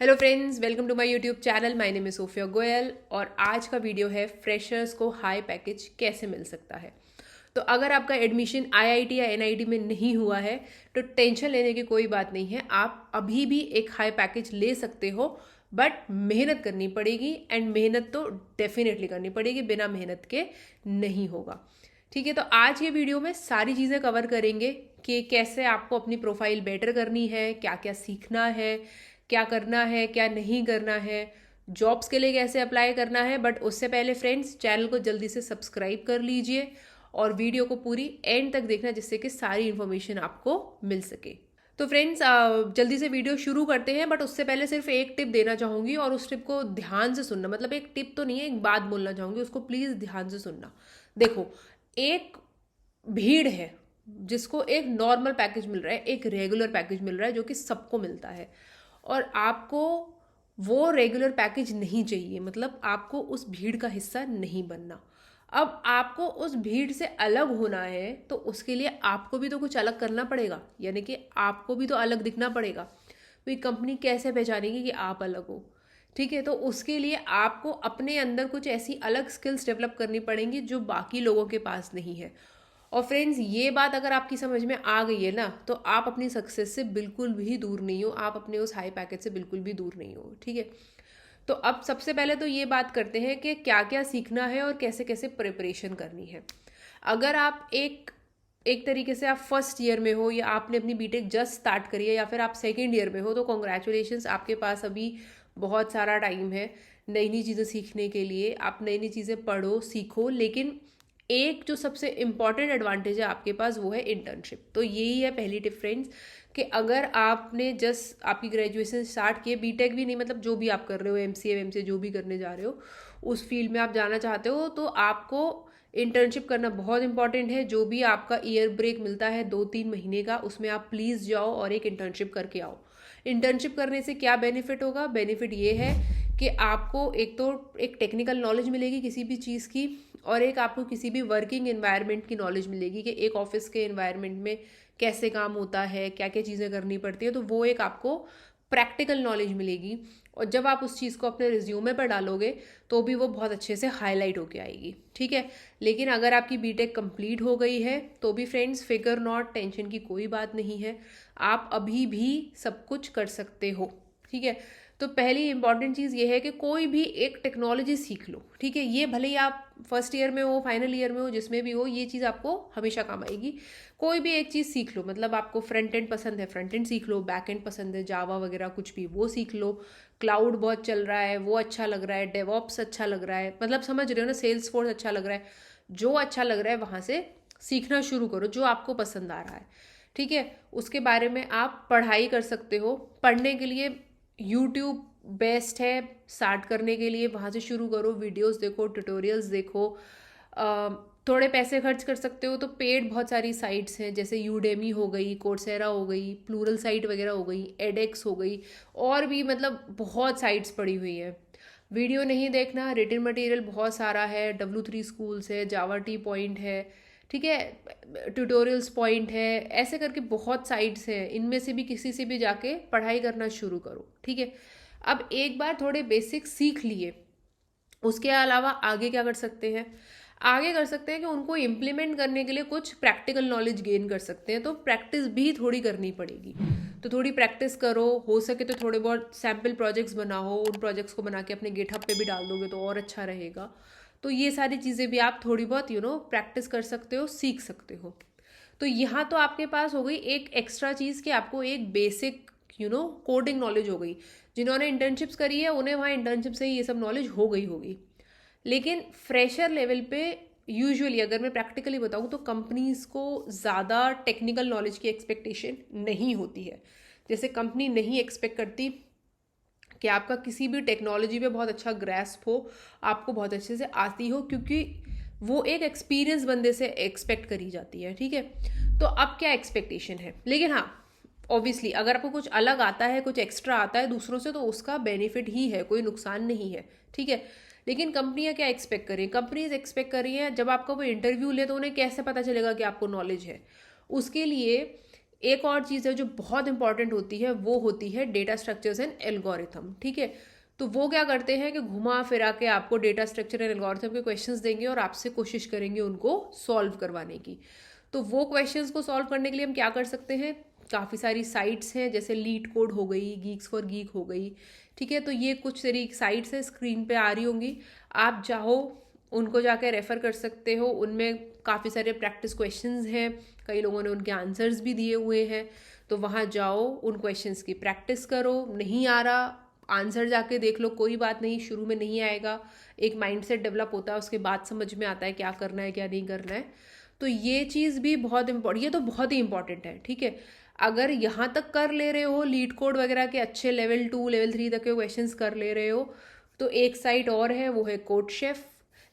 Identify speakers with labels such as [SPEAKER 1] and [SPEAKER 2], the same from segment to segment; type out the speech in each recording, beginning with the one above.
[SPEAKER 1] Hello friends, welcome to my YouTube channel. My name is Sophia Goyal और आज का video है फ्रेशर्स को हाई पैकेज कैसे मिल सकता है। तो अगर आपका एडमिशन आईआईटी या एनआईटी में नहीं हुआ है तो टेंशन लेने की कोई बात नहीं है। आप अभी भी एक हाई पैकेज ले सकते हो, बट मेहनत करनी पड़ेगी एंड मेहनत तो डेफिनेटली करनी पड़ेगी, बिना मेहनत के नहीं होगा। ठीक है, तो आज ये वीडियो में सारी चीज़ें कवर करेंगे कि कैसे आपको अपनी प्रोफाइल बेटर करनी है, क्या क्या सीखना है, क्या करना है, क्या नहीं करना है, जॉब्स के लिए कैसे अप्लाई करना है। बट उससे पहले फ्रेंड्स, चैनल को जल्दी से सब्सक्राइब कर लीजिए और वीडियो को पूरी एंड तक देखना, जिससे कि सारी इन्फॉर्मेशन आपको मिल सके। तो फ्रेंड्स, जल्दी से वीडियो शुरू करते हैं, बट उससे पहले सिर्फ एक टिप देना चाहूँगी और उस टिप को ध्यान से सुनना। मतलब एक टिप तो नहीं है, एक बात बोलना चाहूँगी, उसको प्लीज़ ध्यान से सुनना। देखो, एक भीड़ है जिसको एक नॉर्मल पैकेज मिल रहा है, एक रेगुलर पैकेज मिल रहा है जो कि सबको मिलता है, और आपको वो रेगुलर पैकेज नहीं चाहिए। मतलब आपको उस भीड़ का हिस्सा नहीं बनना। अब आपको उस भीड़ से अलग होना है तो उसके लिए आपको भी तो कुछ अलग करना पड़ेगा, यानी कि आपको भी तो अलग दिखना पड़ेगा। कोई कंपनी कैसे पहचानेगी कि आप अलग हो? ठीक है, तो उसके लिए आपको अपने अंदर कुछ ऐसी अलग स्किल्स डेवलप करनी पड़ेंगी जो बाकी लोगों के पास नहीं है। और फ्रेंड्स, ये बात अगर आपकी समझ में आ गई है ना, तो आप अपनी सक्सेस से बिल्कुल भी दूर नहीं हो, आप अपने उस हाई पैकेज से बिल्कुल भी दूर नहीं हो। ठीक है, तो अब सबसे पहले तो ये बात करते हैं कि क्या क्या सीखना है और कैसे कैसे प्रिपरेशन करनी है। अगर आप एक एक तरीके से आप फर्स्ट ईयर में हो, या आपने अपनी बीटेक जस्ट स्टार्ट करी है, या फिर आप सेकेंड ईयर में हो, तो कॉन्ग्रेचुलेशंस, आपके पास अभी बहुत सारा टाइम है नई नई चीज़ें सीखने के लिए। आप नई नई चीज़ें पढ़ो, सीखो, लेकिन एक जो सबसे इम्पॉर्टेंट एडवांटेज है आपके पास, वो है इंटर्नशिप। तो यही है पहली टिप फ्रेंड्स, कि अगर आपने जस्ट आपकी ग्रेजुएशन स्टार्ट की है, बीटेक भी नहीं, मतलब जो भी आप कर रहे हो, एमसीए जो भी करने जा रहे हो, उस फील्ड में आप जाना चाहते हो, तो आपको इंटर्नशिप करना बहुत इंपॉर्टेंट है। जो भी आपका ईयर ब्रेक मिलता है 2-3 महीने का, उसमें आप प्लीज़ जाओ और एक इंटर्नशिप करके आओ। इंटर्नशिप करने से क्या बेनिफिट होगा? बेनिफिट ये है कि आपको एक तो एक टेक्निकल नॉलेज मिलेगी किसी भी चीज़ की, और एक आपको किसी भी वर्किंग एनवायरनमेंट की नॉलेज मिलेगी कि एक ऑफिस के एनवायरनमेंट में कैसे काम होता है, क्या क्या चीज़ें करनी पड़ती है। तो वो एक आपको प्रैक्टिकल नॉलेज मिलेगी, और जब आप उस चीज़ को अपने रिज्यूमे पर डालोगे तो भी वो बहुत अच्छे से हाईलाइट होके आएगी। ठीक है, लेकिन अगर आपकी बीटेक कंप्लीट हो गई है तो भी फ्रेंड्स, फिकर नॉट, टेंशन की कोई बात नहीं है, आप अभी भी सब कुछ कर सकते हो। ठीक है, तो पहली इंपॉर्टेंट चीज़ ये है कि कोई भी एक टेक्नोलॉजी सीख लो। ठीक है, ये भले ही आप फर्स्ट ईयर में हो, फाइनल ईयर में हो, जिसमें भी हो, ये चीज़ आपको हमेशा काम आएगी। कोई भी एक चीज़ सीख लो। मतलब आपको फ्रंट एंड पसंद है, फ्रंट एंड सीख लो, बैक एंड पसंद है, जावा वगैरह कुछ भी, वो सीख लो। क्लाउड बहुत चल रहा है, वो अच्छा लग रहा है, डेवॉप्स अच्छा लग रहा है, मतलब समझ रहे हो ना, सेल्स फोर्स अच्छा लग रहा है, जो अच्छा लग रहा है वहाँ से सीखना शुरू करो, जो आपको पसंद आ रहा है। ठीक है, उसके बारे में आप पढ़ाई कर सकते हो। पढ़ने के लिए यूट्यूब बेस्ट है स्टार्ट करने के लिए, वहाँ से शुरू करो, वीडियोस देखो, ट्यूटोरियल्स देखो। थोड़े पैसे खर्च कर सकते हो तो पेड बहुत सारी साइट्स हैं, जैसे यूडेमी हो गई, कोर्सेरा हो गई, प्लूरल साइट वगैरह हो गई, एडेक्स हो गई, और भी मतलब बहुत साइट्स पड़ी हुई है। वीडियो नहीं देखना, रिटन मटेरियल बहुत सारा है, W3 स्कूल्स है, जावा टी पॉइंट है, ठीक है, ट्यूटोरियल्स पॉइंट है, ऐसे करके बहुत साइट्स हैं। इनमें से भी किसी से भी जाके पढ़ाई करना शुरू करो। ठीक है, अब एक बार थोड़े बेसिक सीख लिए, उसके अलावा आगे क्या कर सकते हैं? आगे कर सकते हैं कि उनको इम्प्लीमेंट करने के लिए कुछ प्रैक्टिकल नॉलेज गेन कर सकते हैं, तो प्रैक्टिस भी थोड़ी करनी पड़ेगी। तो थोड़ी प्रैक्टिस करो, हो सके तो थोड़े बहुत सैम्पल प्रोजेक्ट्स बनाओ, उन प्रोजेक्ट्स को बना के अपने गिटहब पे भी डाल दोगे तो और अच्छा रहेगा। तो ये सारी चीज़ें भी आप थोड़ी बहुत प्रैक्टिस कर सकते हो, सीख सकते हो। तो यहाँ तो आपके पास हो गई एक एक्स्ट्रा चीज़ कि आपको एक बेसिक कोडिंग नॉलेज हो गई। जिन्होंने इंटर्नशिप्स करी है उन्हें वहाँ इंटर्नशिप से ही ये सब नॉलेज हो गई होगी। लेकिन फ्रेशर लेवल पे यूजुअली, अगर मैं प्रैक्टिकली बताऊँ, तो कंपनीज को ज़्यादा टेक्निकल नॉलेज की एक्सपेक्टेशन नहीं होती है। जैसे कंपनी नहीं एक्सपेक्ट करती कि आपका किसी भी टेक्नोलॉजी पे बहुत अच्छा ग्रैस्प हो, आपको बहुत अच्छे से आती हो, क्योंकि वो एक एक्सपीरियंस बंदे से एक्सपेक्ट करी जाती है। ठीक है, तो अब क्या एक्सपेक्टेशन है? लेकिन हाँ, ऑब्वियसली अगर आपको कुछ अलग आता है, कुछ एक्स्ट्रा आता है दूसरों से, तो उसका बेनिफिट ही है, कोई नुकसान नहीं है। ठीक है, लेकिन कंपनियां क्या एक्सपेक्ट कर रही हैं? कंपनीज एक्सपेक्ट कर रही हैं जब आपका कोई इंटरव्यू ले तो उन्हें कैसे पता चलेगा कि आपको नॉलेज है? उसके लिए एक और चीज़ है जो बहुत इंपॉर्टेंट होती है, वो होती है डेटा स्ट्रक्चर्स एंड एल्गोरिथम, ठीक है। तो वो क्या करते हैं कि घुमा फिरा के आपको डेटा स्ट्रक्चर एंड एल्गोरिथम के क्वेश्चंस देंगे और आपसे कोशिश करेंगे उनको सॉल्व करवाने की। तो वो क्वेश्चंस को सॉल्व करने के लिए हम क्या कर सकते हैं, काफ़ी सारी साइट्स हैं, जैसे लीड कोड हो गई, गीक्स फॉर गीक हो गई, ठीक है। तो ये कुछ सारी साइट्स हैं, स्क्रीन पे आ रही होंगी, आप चाहो उनको जाके रेफ़र कर सकते हो। उनमें काफ़ी सारे प्रैक्टिस क्वेश्चंस हैं, कई लोगों ने उनके आंसर्स भी दिए हुए हैं। तो वहाँ जाओ, उन क्वेश्चंस की प्रैक्टिस करो। नहीं आ रहा, आंसर जाके देख लो, कोई बात नहीं, शुरू में नहीं आएगा, एक माइंडसेट डेवलप होता है, उसके बाद समझ में आता है क्या करना है क्या नहीं करना है। तो ये चीज़ भी बहुत इम्पोर्टेंट, ये तो बहुत ही इंपॉर्टेंट है, ठीक है। अगर यहाँ तक कर ले रहे हो, लीड कोड वगैरह के अच्छे लेवल 2 लेवल 3 तक के क्वेश्चंस कर ले रहे हो, तो एक साइट और है, वो है कोड शेफ।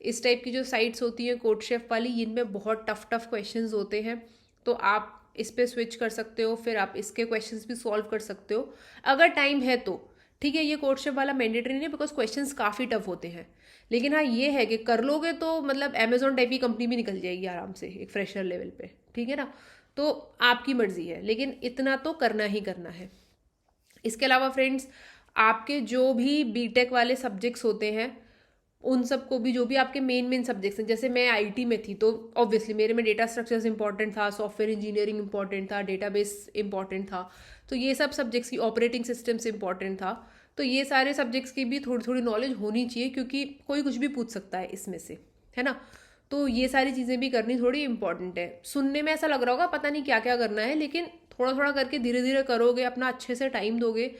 [SPEAKER 1] इस टाइप की जो साइट्स होती हैं कोड शेफ वाली, इनमें बहुत टफ टफ क्वेश्चंस होते हैं, तो आप इस पे स्विच कर सकते हो, फिर आप इसके क्वेश्चंस भी सॉल्व कर सकते हो अगर टाइम है तो, ठीक है। ये कोड शेफ वाला मैंडेटरी नहीं, बिकॉज क्वेश्चंस काफ़ी टफ होते हैं, लेकिन हाँ ये है कि कर लोगे तो मतलब अमेजोन टाइप की कंपनी भी निकल जाएगी आराम से एक फ्रेशर लेवल पे, ठीक है ना। तो आपकी मर्जी है, लेकिन इतना तो करना ही करना है। इसके अलावा फ्रेंड्स, आपके जो भी बीटेक वाले सब्जेक्ट्स होते हैं, उन सबको भी, जो भी आपके मेन सब्जेक्ट्स हैं, जैसे मैं आईटी में थी तो ऑब्वियसली मेरे में डेटा स्ट्रक्चर्स इंपॉर्टेंट था, सॉफ्टवेयर इंजीनियरिंग इंपॉर्टेंट था, डेटाबेस इंपॉर्टेंट था, तो ये सब सब्जेक्ट्स की, ऑपरेटिंग सिस्टम्स इंपॉर्टेंट था। तो ये सारे सब्जेक्ट्स की भी थोड़ी थोड़ी नॉलेज होनी चाहिए, क्योंकि कोई कुछ भी पूछ सकता है इसमें से, है ना। तो ये सारी चीज़ें भी करनी थोड़ी इंपॉर्टेंट है। सुनने में ऐसा लग रहा होगा पता नहीं क्या क्या करना है, लेकिन थोड़ा थोड़ा करके धीरे धीरे करोगे, अपना अच्छे से टाइम दोगे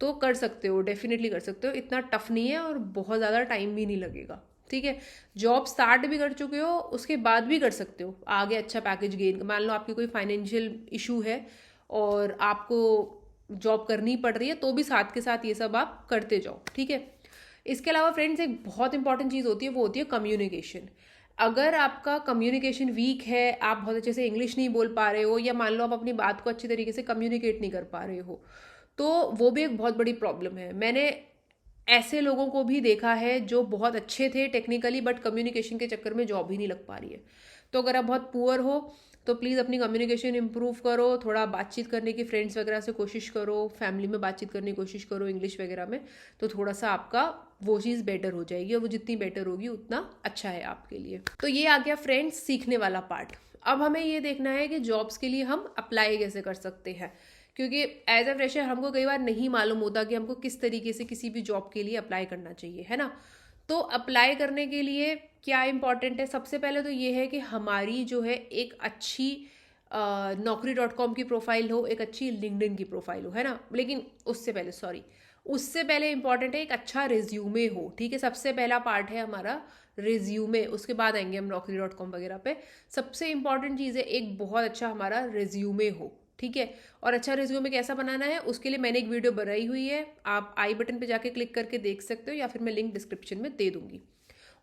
[SPEAKER 1] तो कर सकते हो, डेफिनेटली कर सकते हो। इतना टफ नहीं है और बहुत ज़्यादा टाइम भी नहीं लगेगा, ठीक है। जॉब स्टार्ट भी कर चुके हो, उसके बाद भी कर सकते हो आगे अच्छा पैकेज गेन। मान लो आपकी कोई फाइनेंशियल इशू है और आपको जॉब करनी पड़ रही है, तो भी साथ के साथ ये सब आप करते जाओ, ठीक है। इसके अलावा फ्रेंड्स, एक बहुत इंपॉर्टेंट चीज़ होती है, वो होती है कम्युनिकेशन। अगर आपका कम्युनिकेशन वीक है, आप बहुत अच्छे से इंग्लिश नहीं बोल पा रहे हो, या मान लो आप अपनी बात को अच्छी तरीके से कम्युनिकेट नहीं कर पा रहे हो, तो वो भी एक बहुत बड़ी प्रॉब्लम है। मैंने ऐसे लोगों को भी देखा है जो बहुत अच्छे थे टेक्निकली, बट कम्युनिकेशन के चक्कर में जॉब ही नहीं लग पा रही है। तो अगर आप बहुत पुअर हो तो प्लीज़ अपनी कम्युनिकेशन इंप्रूव करो, थोड़ा बातचीत करने की फ्रेंड्स वगैरह से कोशिश करो, फैमिली में बातचीत करने की कोशिश करो इंग्लिश वगैरह में, तो थोड़ा सा आपका वो चीज़ बेटर हो जाएगी, और वो जितनी बेटर होगी उतना अच्छा है आपके लिए। तो ये आ गया फ्रेंड्स सीखने वाला पार्ट। अब हमें ये देखना है कि जॉब्स के लिए हम अप्लाई कैसे कर सकते हैं, क्योंकि एज अ फ्रेशर हमको कई बार नहीं मालूम होता कि हमको किस तरीके से किसी भी जॉब के लिए अप्लाई करना चाहिए, है ना। तो अप्लाई करने के लिए क्या इंपॉर्टेंट है, सबसे पहले तो ये है कि हमारी जो है एक अच्छी naukri.com की प्रोफाइल हो, एक अच्छी लिंक्डइन की प्रोफाइल हो, है ना। लेकिन उससे पहले इंपॉर्टेंट है एक अच्छा रिज्यूमे हो, ठीक है। सबसे पहला पार्ट है हमारा रिज्यूमे, उसके बाद आएंगे हम naukri.com वगैरह पे। सबसे इंपॉर्टेंट चीज़ है एक बहुत अच्छा हमारा रिज्यूमे हो, ठीक है। और अच्छा रिज्यूमे कैसा बनाना है, उसके लिए मैंने एक वीडियो बनाई हुई है, आप आई बटन पे जाके क्लिक करके देख सकते हो, या फिर मैं लिंक डिस्क्रिप्शन में दे दूंगी।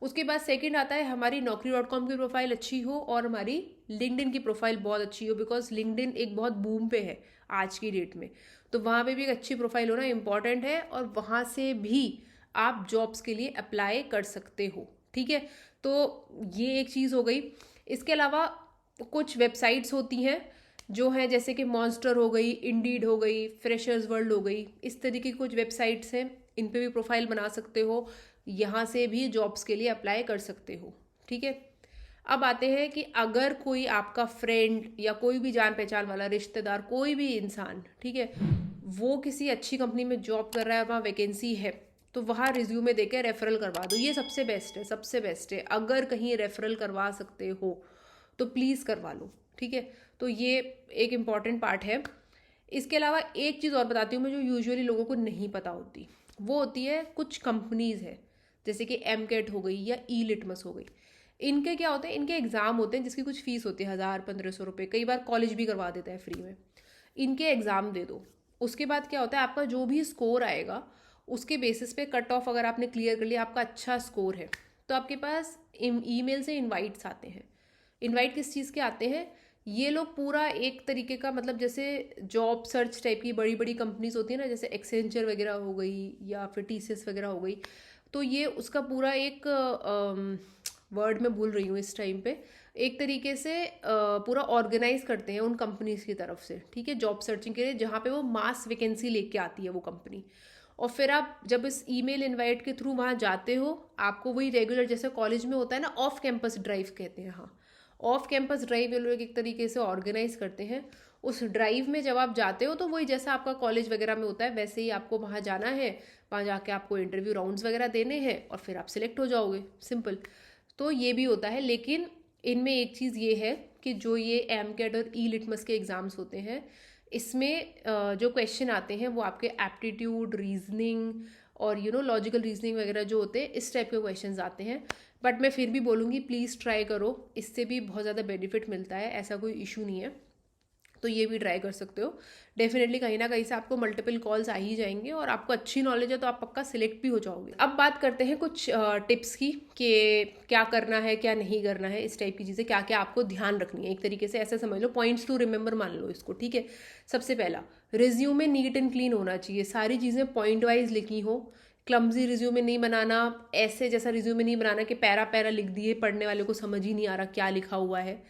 [SPEAKER 1] उसके बाद सेकंड आता है हमारी naukri.com की प्रोफाइल अच्छी हो और हमारी लिंक्डइन की प्रोफाइल बहुत अच्छी हो, बिकॉज लिंक्डइन एक बहुत बूम पे है आज की डेट में, तो वहाँ पे भी एक अच्छी प्रोफाइल होना इंपॉर्टेंट है, और वहाँ से भी आप जॉब्स के लिए अप्लाई कर सकते हो, ठीक है। तो ये एक चीज़ हो गई। इसके अलावा कुछ वेबसाइट्स होती हैं जो है, जैसे कि मॉन्स्टर हो गई, इंडीड हो गई, फ्रेशर्स वर्ल्ड हो गई, इस तरीके की कुछ वेबसाइट्स हैं, इन पे भी प्रोफाइल बना सकते हो, यहाँ से भी जॉब्स के लिए अप्लाई कर सकते हो, ठीक है। अब आते हैं कि अगर कोई आपका फ्रेंड या कोई भी जान पहचान वाला रिश्तेदार, कोई भी इंसान, ठीक है, वो किसी अच्छी कंपनी में जॉब कर रहा है, वहाँ वैकेंसी है, तो वहाँ रिज्यूमे देके रेफरल करवा दो। ये सबसे बेस्ट है, सबसे बेस्ट है। अगर कहीं रेफरल करवा सकते हो तो प्लीज़ करवा लो, ठीक है। तो ये एक इम्पॉर्टेंट पार्ट है। इसके अलावा एक चीज़ और बताती हूँ मैं, जो यूजुअली लोगों को नहीं पता होती, वो होती है कुछ कंपनीज़ है, जैसे कि MCAT हो गई या लिटमस हो गई। इनके क्या होते हैं, इनके एग्ज़ाम होते हैं जिसकी कुछ फ़ीस होती है 1000-1500 रुपये, कई बार कॉलेज भी करवा देता है फ्री में। इनके एग्ज़ाम दे दो, उसके बाद क्या होता है, आपका जो भी स्कोर आएगा उसके बेसिस पे कट ऑफ, अगर आपने क्लियर कर लिया, आपका अच्छा स्कोर है, तो आपके पास ईमेल से इनवाइट्स आते हैं। इनवाइट किस चीज़ के आते हैं, ये लोग पूरा एक तरीके का, मतलब जैसे जॉब सर्च टाइप की बड़ी बड़ी कंपनीज होती है ना, जैसे एक्सेंचर वगैरह हो गई या फिर TCS वगैरह हो गई, तो ये उसका पूरा एक वर्ड मैं भूल रही हूँ इस टाइम पे, एक तरीके से पूरा ऑर्गेनाइज करते हैं उन कंपनीज की तरफ से, ठीक है, जॉब सर्चिंग के लिए, जहाँ पे वो मास वैकेंसी लेके आती है वो कंपनी। और फिर आप जब इस ईमेल इनवाइट के थ्रू वहाँ जाते हो, आपको वही रेगुलर जैसे कॉलेज में होता है ना, ऑफ कैंपस ड्राइव कहते हैं, हाँ, ऑफ कैंपस ड्राइव ये लोग एक तरीके से ऑर्गेनाइज करते हैं। उस ड्राइव में जब आप जाते हो तो वही जैसा आपका कॉलेज वगैरह में होता है वैसे ही आपको वहाँ जाना है, वहाँ जाके आपको इंटरव्यू राउंड्स वगैरह देने हैं और फिर आप सिलेक्ट हो जाओगे, सिंपल। तो ये भी होता है, लेकिन इनमें एक चीज़ ये है कि जो ये एमकेट और ई लिटमस के एग्ज़ाम्स होते हैं, इसमें जो क्वेश्चन आते हैं वो आपके एप्टीट्यूड, रीजनिंग और लॉजिकल रीजनिंग वगैरह जो होते हैं, इस टाइप के क्वेश्चंस आते हैं। बट मैं फिर भी बोलूँगी प्लीज़ ट्राई करो, इससे भी बहुत ज़्यादा बेनिफिट मिलता है, ऐसा कोई इशू नहीं है। तो ये भी ट्राई कर सकते हो। डेफिनेटली कहीं ना कहीं से आपको मल्टीपल कॉल्स आ ही जाएंगे और आपको अच्छी नॉलेज है तो आप पक्का सिलेक्ट भी हो जाओगे। अब बात करते हैं कुछ टिप्स की कि क्या करना है क्या नहीं करना है, इस टाइप की चीज़ें क्या क्या आपको ध्यान रखनी है। एक तरीके से ऐसे समझ लो, पॉइंट्स टू रिमेंबर मान लो इसको, ठीक है। सबसे पहला, रिज्यूमे नीट एंड क्लीन होना चाहिए, सारी चीज़ें पॉइंट वाइज लिखी हो। क्लम्जी रिज्यूमे नहीं बनाना, ऐसे जैसा रिज्यूमे नहीं बनाना कि पैरा पैरा लिख दिए, पढ़ने वाले को समझ ही नहीं आ रहा क्या लिखा हुआ है,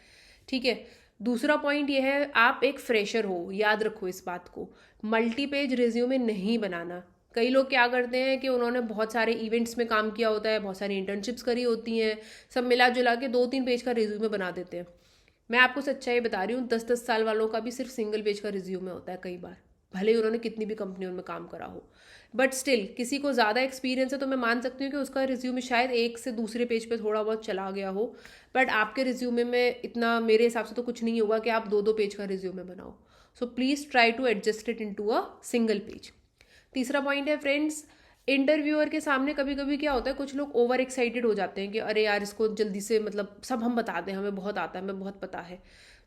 [SPEAKER 1] ठीक है। दूसरा पॉइंट ये है, आप एक फ्रेशर हो, याद रखो इस बात को, मल्टी पेज रिज्यूमे नहीं बनाना। कई लोग क्या करते हैं कि उन्होंने बहुत सारे इवेंट्स में काम किया होता है, बहुत सारी इंटर्नशिप्स करी होती हैं, सब मिला जुला के 2-3 पेज का रिज्यूमे बना देते हैं। मैं आपको सच्चाई बता रही हूँ, 10-10 साल वालों का भी सिर्फ सिंगल पेज का रिज्यूमे होता है कई बार, भले ही उन्होंने कितनी भी कंपनियों में काम करा हो। बट स्टिल किसी को ज़्यादा एक्सपीरियंस है तो मैं मान सकती हूँ कि उसका रिज्यूमे शायद एक से दूसरे पेज पे थोड़ा बहुत चला गया हो, बट आपके रिज्यूमे में इतना मेरे हिसाब से तो कुछ नहीं होगा कि आप 2-2 पेज का रिज्यूमे बनाओ। So please try to adjust it into a single page. तीसरा पॉइंट है फ्रेंड्स, इंटरव्यूअर के सामने कभी कभी क्या होता है, कुछ लोग ओवर एक्साइटेड हो जाते हैं कि अरे यार इसको जल्दी से मतलब सब हम बता दें, हमें बहुत आता है, हमें बहुत पता है।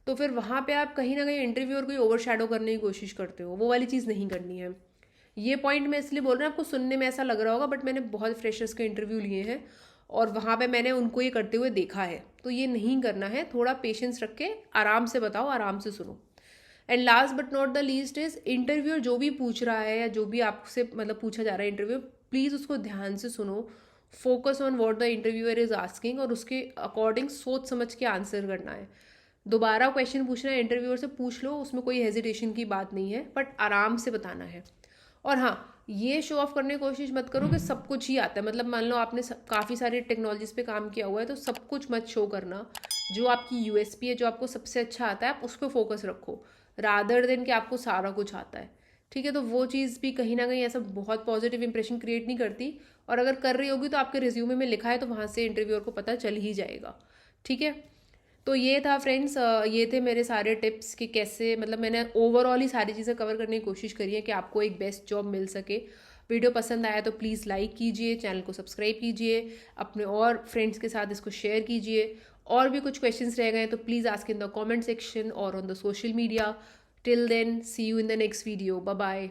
[SPEAKER 1] तो फिर वहाँ पे आप कहीं ना कहीं इंटरव्यूअर को ओवर शैडो करने की कोशिश करते हो, वो वाली चीज़ नहीं करनी है। ये पॉइंट मैं इसलिए बोल रहा हूँ, आपको सुनने में ऐसा लग रहा होगा बट मैंने बहुत फ्रेशर्स के इंटरव्यू लिए हैं और वहाँ पे मैंने उनको ये करते हुए देखा है। तो ये नहीं करना है, थोड़ा पेशेंस रख के आराम से बताओ, आराम से सुनो। And last but not the least is, interviewer जो भी पूछ रहा है या जो भी आपसे मतलब पूछा जा रहा है इंटरव्यू, प्लीज़ उसको ध्यान से सुनो, focus on what the interviewer is asking और उसके अकॉर्डिंग सोच समझ के आंसर करना है। दोबारा क्वेश्चन पूछना है इंटरव्यूअर से, पूछ लो, उसमें कोई हेजिटेशन की बात नहीं है, बट आराम से बताना है। और हाँ, ये शो ऑफ करने की कोशिश मत करो कि सब कुछ ही आता है, मतलब मान लो आपने काफ़ी सारी टेक्नोलॉजीज पे काम किया हुआ है तो सब कुछ मत शो करना। जो आपकी यूएसपी है, जो आपको सबसे अच्छा आता है, आप उस पर फोकस रखो रादर देन कि आपको सारा कुछ आता है, ठीक है। तो वो चीज़ भी कहीं ना कहीं ऐसा बहुत पॉजिटिव इंप्रेशन क्रिएट नहीं करती, और अगर कर रही होगी तो आपके रिज्यूमे में लिखा है तो वहाँ से इंटरव्यूअर को पता चल ही जाएगा, ठीक है। तो ये था फ्रेंड्स, ये थे मेरे सारे टिप्स कि कैसे, मतलब मैंने ओवरऑल ही सारी चीज़ें कवर करने की कोशिश करी है कि आपको एक बेस्ट जॉब मिल सके। वीडियो पसंद आया तो प्लीज़ लाइक कीजिए, चैनल को सब्सक्राइब कीजिए, अपने और फ्रेंड्स के साथ इसको शेयर कीजिए। और भी कुछ क्वेश्चंस रह गए तो please ask in the comment section और on the social media. Till then, see you in the next video, bye bye.